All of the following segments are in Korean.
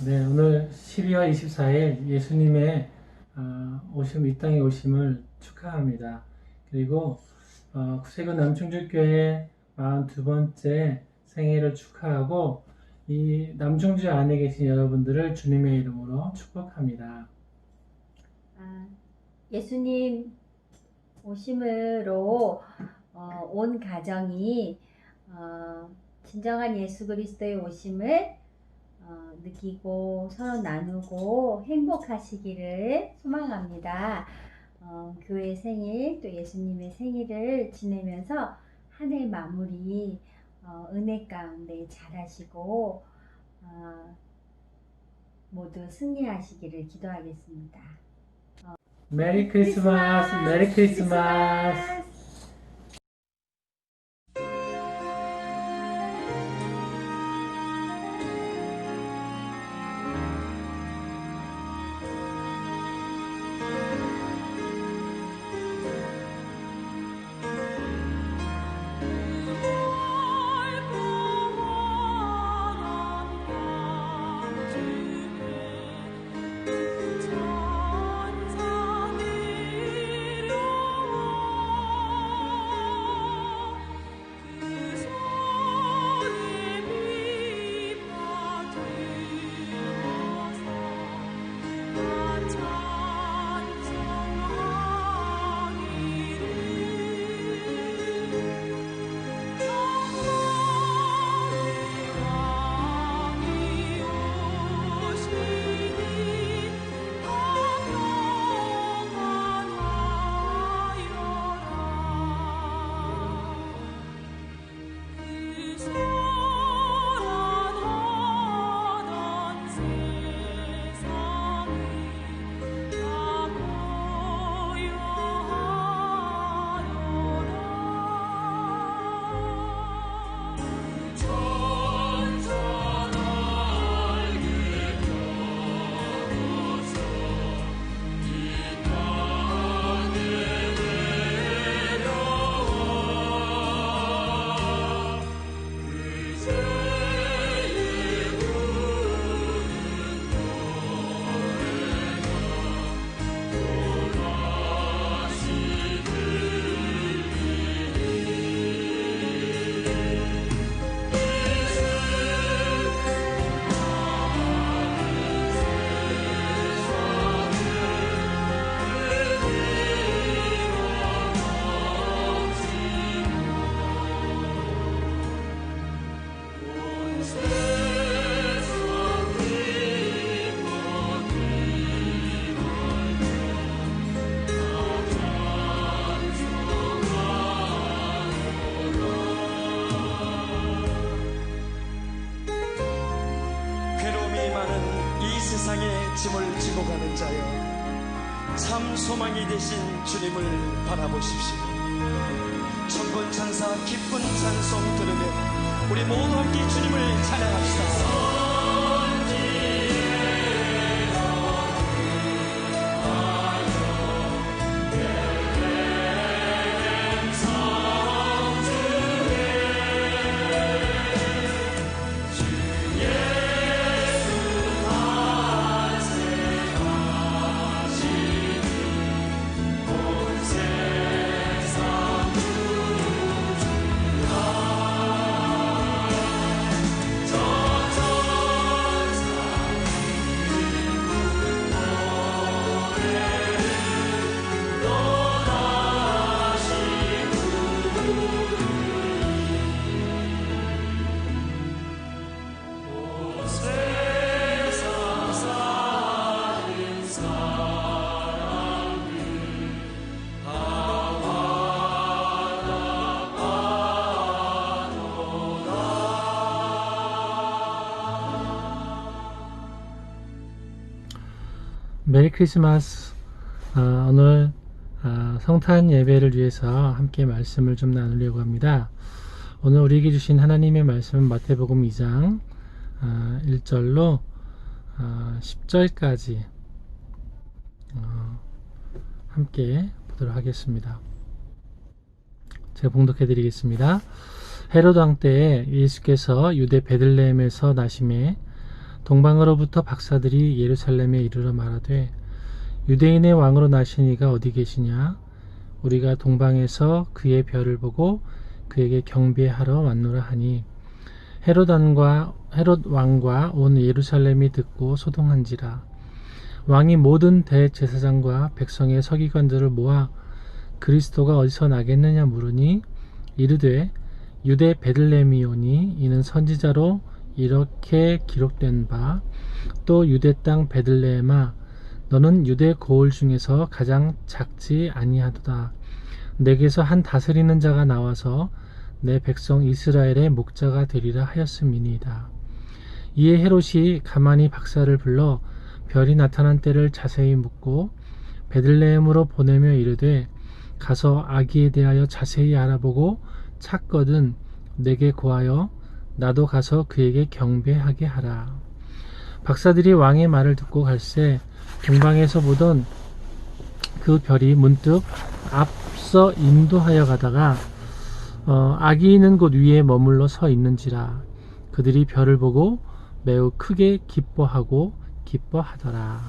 네, 오늘 12월 24일 예수님의 이 땅에 오심을 축하합니다. 그리고 구세군 남충주교회 42번째 생일을 축하하고 이 남충주 안에 계신 여러분들을 주님의 이름으로 축복합니다. 예수님 오심으로 온 가정이 진정한 예수 그리스도의 오심을 느끼고 서로 나누고 행복하시기를 소망합니다. 교회 생일 또 예수님의 생일을 지내면서 한 해 마무리 은혜 가운데 잘하시고 모두 승리하시기를 기도하겠습니다. 메리 크리스마스, 메리 크리스마스. 세상의 짐을 지고 가는 자여, 참 소망이 되신 주님을 바라보십시오. 천군 천사 기쁜 찬송 들으며 우리 모두 함께 주님을 찬양합시다. 메리 크리스마스. 오늘 성탄 예배를 위해서 함께 말씀을 좀 나누려고 합니다. 오늘 우리에게 주신 하나님의 말씀은 마태복음 2장 1절로 10절까지 함께 보도록 하겠습니다. 제가 봉독해 드리겠습니다. 헤롯 왕 때에 예수께서 유대 베들레헴에서 나심에 동방으로부터 박사들이 예루살렘에 이르러 말하되 유대인의 왕으로 나시니가 어디 계시냐? 우리가 동방에서 그의 별을 보고 그에게 경배하러 왔노라 하니 헤롯 왕과 온 예루살렘이 듣고 소동한지라. 왕이 모든 대제사장과 백성의 서기관들을 모아 그리스도가 어디서 나겠느냐 물으니 이르되 유대 베들레헴이오니 이는 선지자로 이렇게 기록된 바 또 유대 땅 베들레헴아 너는 유대 고을 중에서 가장 작지 아니하도다. 내게서 한 다스리는 자가 나와서 내 백성 이스라엘의 목자가 되리라 하였음이니이다. 이에 헤롯이 가만히 박사를 불러 별이 나타난 때를 자세히 묻고 베들레헴으로 보내며 이르되 가서 아기에 대하여 자세히 알아보고 찾거든 내게 고하여 나도 가서 그에게 경배하게 하라. 박사들이 왕의 말을 듣고 갈새 동방에서 보던 그 별이 문득 앞서 인도하여 가다가 아기 있는 곳 위에 머물러 서 있는지라. 그들이 별을 보고 매우 크게 기뻐하더라.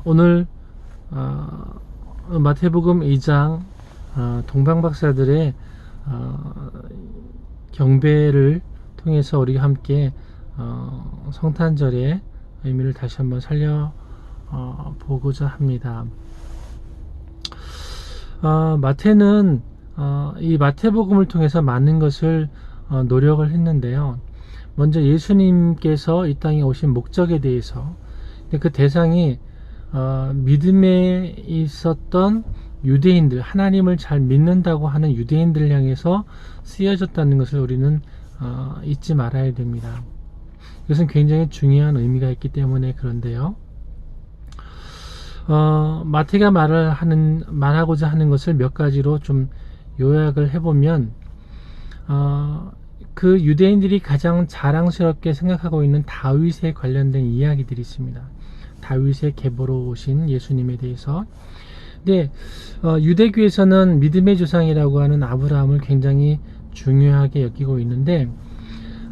오늘 마태복음 2장 동방박사들의 경배를 통해서 우리가 함께 성탄절의 의미를 다시 한번 살려보고자 합니다. 마태는 이 마태복음을 통해서 많은 것을 노력을 했는데요. 먼저 예수님께서 이 땅에 오신 목적에 대해서, 그 대상이 믿음에 있었던 유대인들, 하나님을 잘 믿는다고 하는 유대인들을 향해서 쓰여졌다는 것을 우리는 잊지 말아야 됩니다. 이것은 굉장히 중요한 의미가 있기 때문에 그런데요. 마태가 말하고자 하는 것을 몇 가지로 좀 요약을 해보면, 그 유대인들이 가장 자랑스럽게 생각하고 있는 다윗에 관련된 이야기들이 있습니다. 다윗의 계보로 오신 예수님에 대해서. 근데 유대교에서는 믿음의 조상이라고 하는 아브라함을 굉장히 중요하게 여기고 있는데,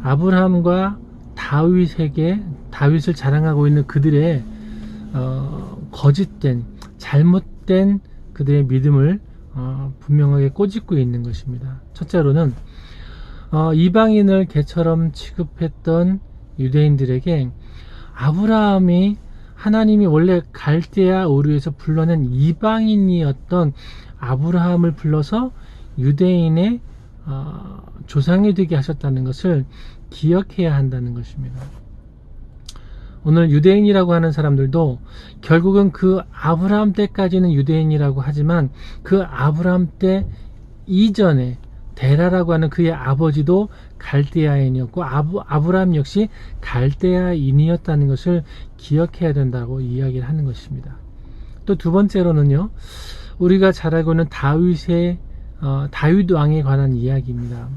아브라함과 다윗을 자랑하고 있는 그들의 거짓된, 잘못된 그들의 믿음을 분명하게 꼬집고 있는 것입니다. 첫째로는 이방인을 개처럼 취급했던 유대인들에게 아브라함이 하나님이 원래 갈대아 우르에서 불러낸 이방인이었던 아브라함을 불러서 유대인의 조상이 되게 하셨다는 것을 기억해야 한다는 것입니다. 오늘 유대인이라고 하는 사람들도 결국은 그 아브라함 때까지는 유대인이라고 하지만 그 아브라함 때 이전에 데라라고 하는 그의 아버지도 갈대아인이었고 아브라함 역시 갈대아인이었다는 것을 기억해야 된다고 이야기를 하는 것입니다. 또 두 번째로는요, 우리가 잘 알고 있는 다윗 왕에 관한 이야기입니다.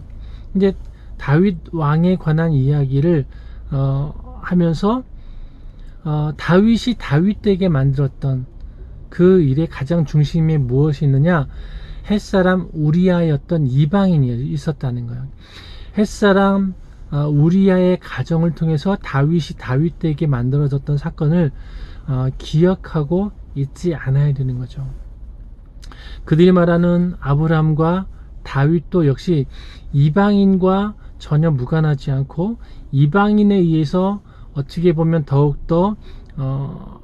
이제 다윗 왕에 관한 이야기를 하면서 다윗이 다윗에게 만들었던 그 일의 가장 중심에 무엇이 있느냐? 햇사람 우리아였던 이방인이 있었다는 거예요. 햇사람 우리아의 가정을 통해서 다윗이 다윗에게 만들어졌던 사건을 기억하고 잊지 않아야 되는 거죠. 그들이 말하는 아브라함과 다윗도 역시 이방인과 전혀 무관하지 않고 이방인에 의해서 어떻게 보면 더욱더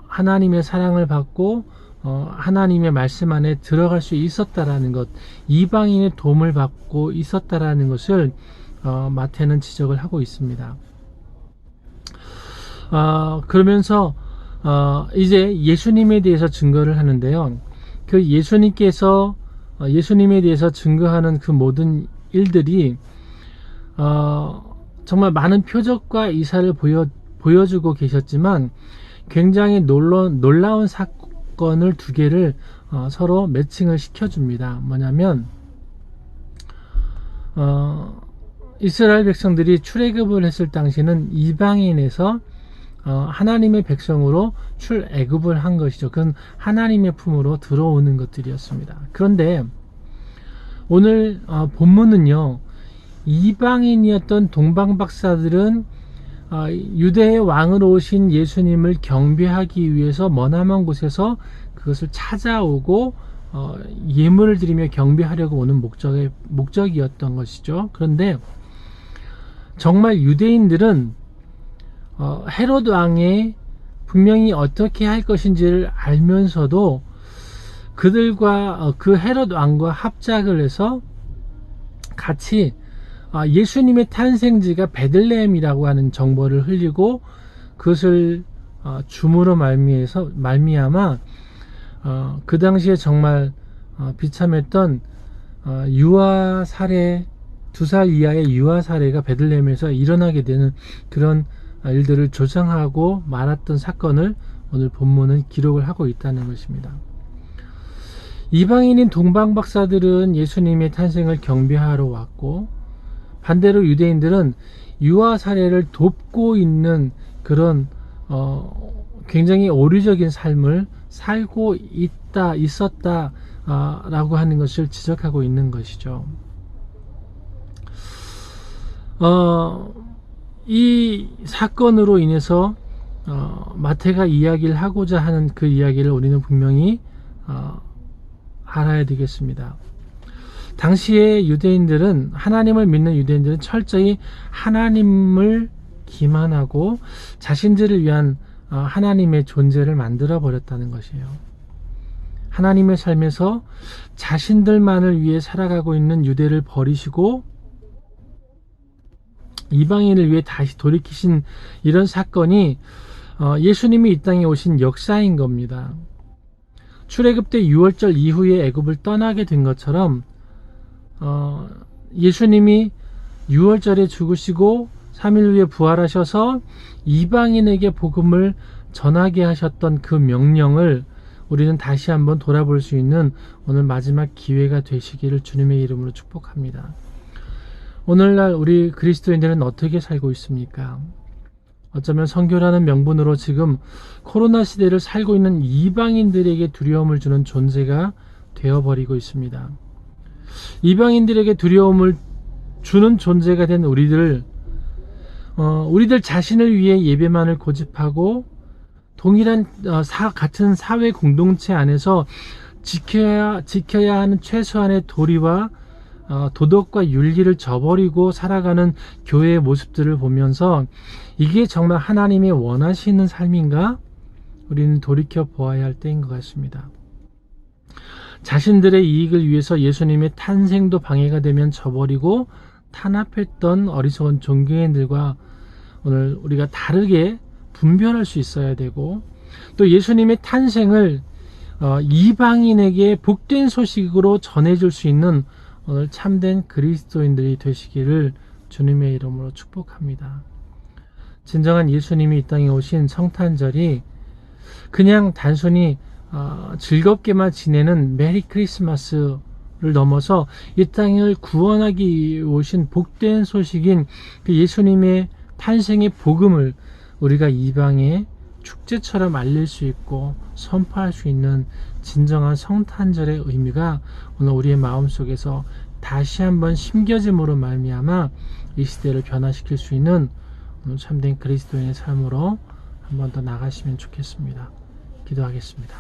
하나님의 사랑을 받고 하나님의 말씀 안에 들어갈 수 있었다라는 것, 이방인의 도움을 받고 있었다라는 것을 마태는 지적을 하고 있습니다. 그러면서 이제 예수님에 대해서 증거를 하는데요. 그 예수님에 대해서 증거하는 그 모든 일들이 정말 많은 표적과 이사를 보여주고 계셨지만 굉장히 놀라운 사건을 두 개를 서로 매칭을 시켜줍니다. 뭐냐면 이스라엘 백성들이 출애굽을 했을 당시는 이방인에서 하나님의 백성으로 출애굽을 한 것이죠. 그건 하나님의 품으로 들어오는 것들이었습니다. 그런데 오늘 본문은요, 이방인이었던 동방박사들은 유대의 왕으로 오신 예수님을 경배하기 위해서 머나먼 곳에서 그것을 찾아오고 예물을 드리며 경배하려고 오는 목적이었던 것이죠. 그런데 정말 유대인들은 헤롯 왕이 분명히 어떻게 할 것인지를 알면서도 그들과 그 헤롯 왕과 합작을 해서 같이 예수님의 탄생지가 베들레헴이라고 하는 정보를 흘리고 그것을 줌으로 말미암아 그 당시에 정말 비참했던 유아 사례, 2살 이하의 유아 사례가 베들레헴에서 일어나게 되는 그런 일들을 조장하고 말았던 사건을 오늘 본문은 기록을 하고 있다는 것입니다. 이방인인 동방박사들은 예수님의 탄생을 경배하러 왔고, 반대로 유대인들은 유아 사례를 돕고 있는 그런 굉장히 오류적인 삶을 살고 있었다 라고 하는 것을 지적하고 있는 것이죠. 이 사건으로 인해서 마태가 이야기를 하고자 하는 그 이야기를 우리는 분명히 알아야 되겠습니다. 당시에 유대인들은, 하나님을 믿는 유대인들은 철저히 하나님을 기만하고 자신들을 위한 하나님의 존재를 만들어 버렸다는 것이에요. 하나님의 삶에서 자신들만을 위해 살아가고 있는 유대를 버리시고 이방인을 위해 다시 돌이키신 이런 사건이 예수님이 이 땅에 오신 역사인 겁니다. 출애굽 때 6월절 이후에 애굽을 떠나게 된 것처럼 예수님이 6월절에 죽으시고 3일 후에 부활하셔서 이방인에게 복음을 전하게 하셨던 그 명령을 우리는 다시 한번 돌아볼 수 있는 오늘 마지막 기회가 되시기를 주님의 이름으로 축복합니다. 오늘날 우리 그리스도인들은 어떻게 살고 있습니까? 어쩌면 선교라는 명분으로 지금 코로나 시대를 살고 있는 이방인들에게 두려움을 주는 존재가 되어버리고 있습니다. 이방인들에게 두려움을 주는 존재가 된 우리들 자신을 위해 예배만을 고집하고 동일한 같은 사회 공동체 안에서 지켜야 하는 최소한의 도리와 도덕과 윤리를 저버리고 살아가는 교회의 모습들을 보면서 이게 정말 하나님이 원하시는 삶인가? 우리는 돌이켜 보아야 할 때인 것 같습니다. 자신들의 이익을 위해서 예수님의 탄생도 방해가 되면 저버리고 탄압했던 어리석은 종교인들과 오늘 우리가 다르게 분별할 수 있어야 되고, 또 예수님의 탄생을 이방인에게 복된 소식으로 전해줄 수 있는 오늘 참된 그리스도인들이 되시기를 주님의 이름으로 축복합니다. 진정한 예수님이 이 땅에 오신 성탄절이 그냥 단순히 즐겁게만 지내는 메리 크리스마스를 넘어서 이 땅을 구원하기 오신 복된 소식인 그 예수님의 탄생의 복음을 우리가 이방의 축제처럼 알릴 수 있고 선포할 수 있는 진정한 성탄절의 의미가 오늘 우리의 마음속에서 다시 한번 심겨짐으로 말미암아 이 시대를 변화시킬 수 있는 오늘 참된 그리스도인의 삶으로 한 번 더 나가시면 좋겠습니다. 기도하겠습니다.